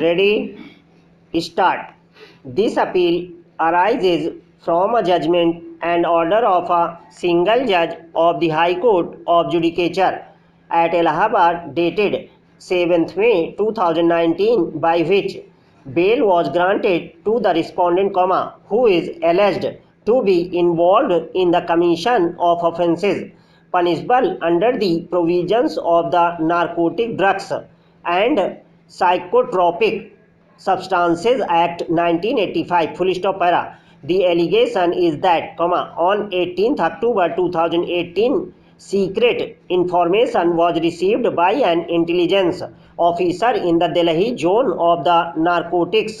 Ready? Start. This appeal arises from a judgment and order of a single judge of the High Court of Judicature at Allahabad dated 7th May 2019, by which bail was granted to the respondent, who is alleged to be involved in the commission of offences punishable under the provisions of the Narcotic Drugs and Psychotropic Substances Act 1985, full stop para. The allegation is that, on 18th October 2018, secret information was received by an intelligence officer in the Delhi zone of the Narcotics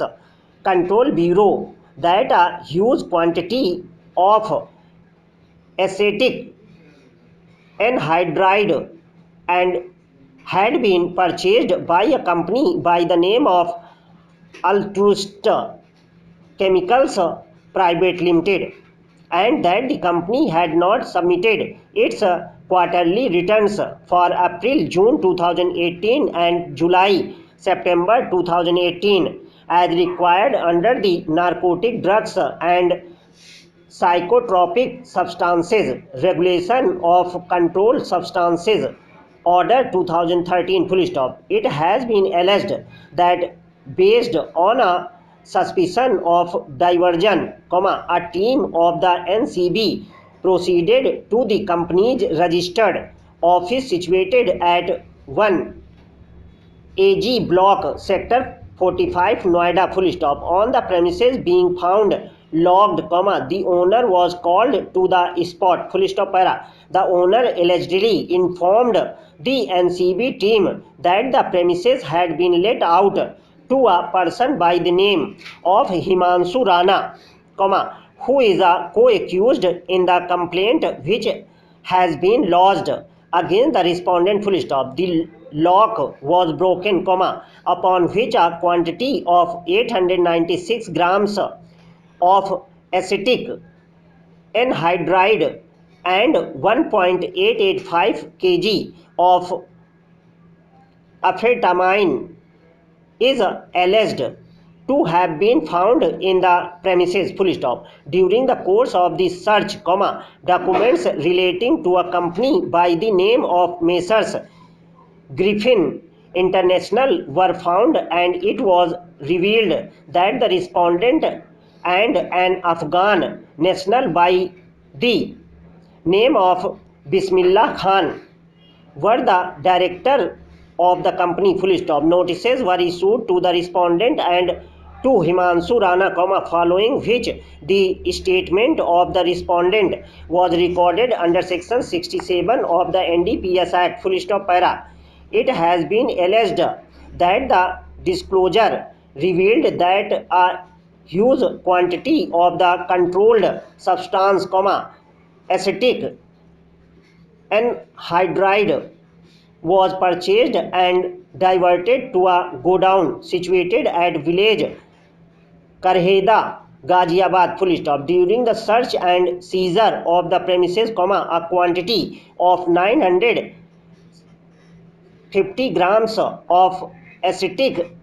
Control Bureau that a huge quantity of acetic anhydride and had been purchased by a company by the name of Altruist Chemicals Private Limited, and that the company had not submitted its quarterly returns for April, June 2018 and July, September 2018 as required under the Narcotic Drugs and Psychotropic Substances Regulation of Controlled Substances Order 2013, full stop. It has been alleged that based on a suspicion of diversion, a team of the NCB proceeded to the company's registered office situated at 1 AG Block, Sector 45, Noida, full stop. On the premises being found logged, the owner was called to the spot, full stop para. The owner allegedly informed the NCB team that the premises had been let out to a person by the name of Himanshu Rana, who is a co-accused in the complaint which has been lodged against the respondent, full stop. The lock was broken, upon which a quantity of 896 grams of acetic anhydride and 1.885 kg of amphetamine is alleged to have been found in the premises, full stop. During the course of the search, documents relating to a company by the name of Messrs. Griffin International were found, and it was revealed that the respondent and an Afghan national by the name of Bismillah Khan were the director of the company, full stop. Notices were issued to the respondent and to Himanshu Rana, following which the statement of the respondent was recorded under section 67 of the NDPS Act, full stop para. It has been alleged that the disclosure revealed that a huge quantity of the controlled substance, acetic anhydride was purchased and diverted to a godown situated at village Karheda, Ghaziabad, full stop. During the search and seizure of the premises, a quantity of 950 grams of acetic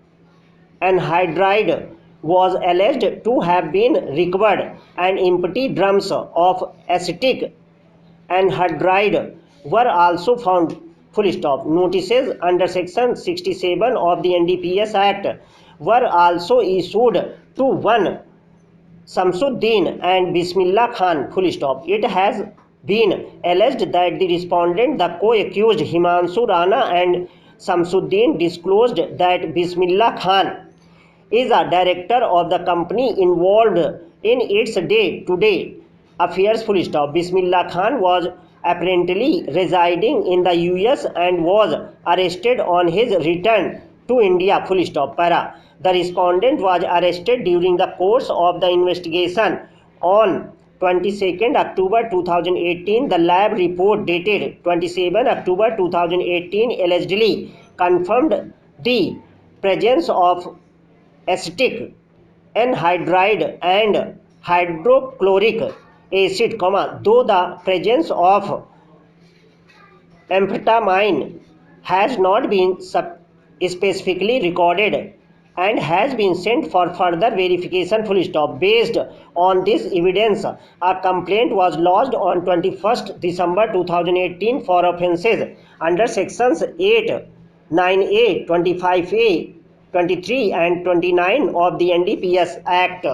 anhydride was alleged to have been recovered, and empty drums of acetic anhydride were also found, full stop. Notices under section 67 of the NDPS Act were also issued to one Samsuddin and Bismillah Khan, full stop. It has been alleged that the respondent, the co-accused Himanshu Rana and Samsuddin, disclosed that Bismillah Khan is a director of the company involved in its day-to-day affairs, full stop. Bismillah Khan was apparently residing in the US and was arrested on his return to India, full stop para. The respondent was arrested during the course of the investigation on 22nd October 2018. The lab report dated 27 October 2018 allegedly confirmed the presence of acetic anhydride and hydrochloric acid, though the presence of amphetamine has not been specifically recorded. and has been sent for further verification full stop. Based on this evidence, a complaint was lodged on 21st December 2018 for offences under sections 8, 9A, 25A, 23 and 29 of the NDPS Act.